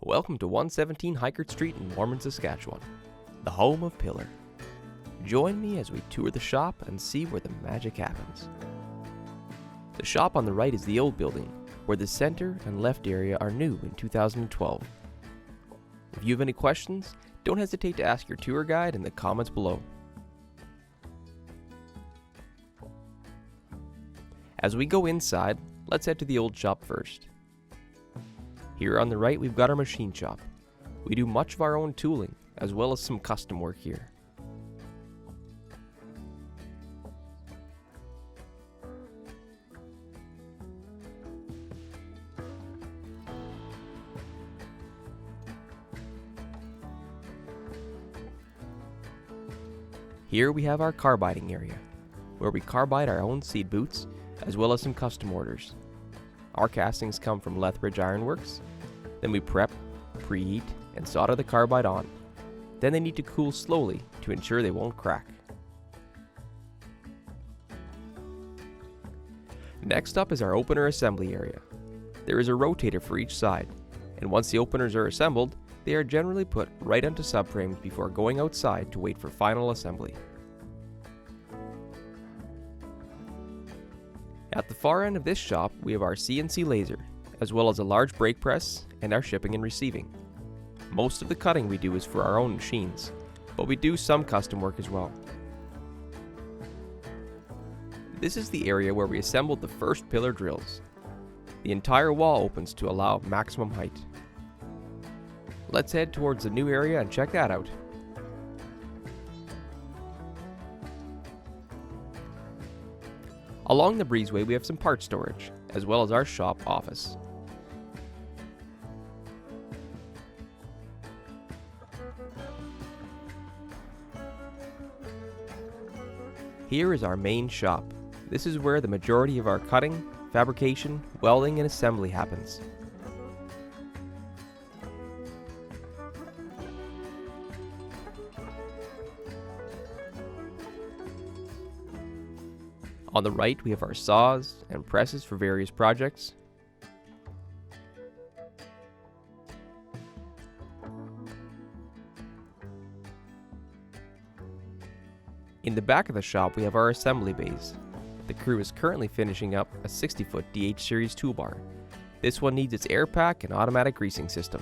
Welcome to 117 Hikert Street in Mormon, Saskatchewan, the home of Pillar. Join me as we tour the shop and see where the magic happens. The shop on the right is the old building, where the center and left area are new in 2012. If you have any questions, don't hesitate to ask your tour guide in the comments below. As we go inside, let's head to the old shop first. Here on the right, we've got our machine shop. We do much of our own tooling, as well as some custom work here. Here we have our carbiding area, where we carbide our own seed boots, as well as some custom orders. Our castings come from Lethbridge Ironworks. Then we prep, preheat, and solder the carbide on. Then they need to cool slowly to ensure they won't crack. Next up is our opener assembly area. There is a rotator for each side, and once the openers are assembled, they are generally put right onto subframes before going outside to wait for final assembly. At the far end of this shop, we have our CNC laser, as well as a large brake press and our shipping and receiving. Most of the cutting we do is for our own machines, but we do some custom work as well. This is the area where we assembled the first pillar drills. The entire wall opens to allow maximum height. Let's head towards the new area and check that out. Along the breezeway, we have some part storage, as well as our shop office. Here is our main shop. This is where the majority of our cutting, fabrication, welding, and assembly happens. On the right, we have our saws and presses for various projects. In the back of the shop, we have our assembly bays. The crew is currently finishing up a 60-foot DH series toolbar. This one needs its air pack and automatic greasing system.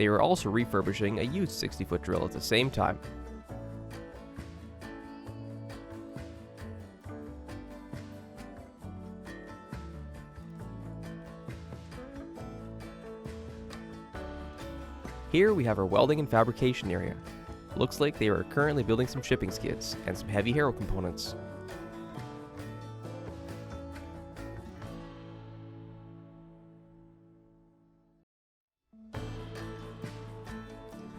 They are also refurbishing a used 60-foot drill at the same time. Here we have our welding and fabrication area. Looks like they are currently building some shipping skids and some heavy harrow components.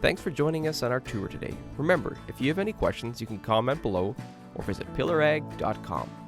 Thanks for joining us on our tour today. Remember, if you have any questions, you can comment below or visit pillarag.com.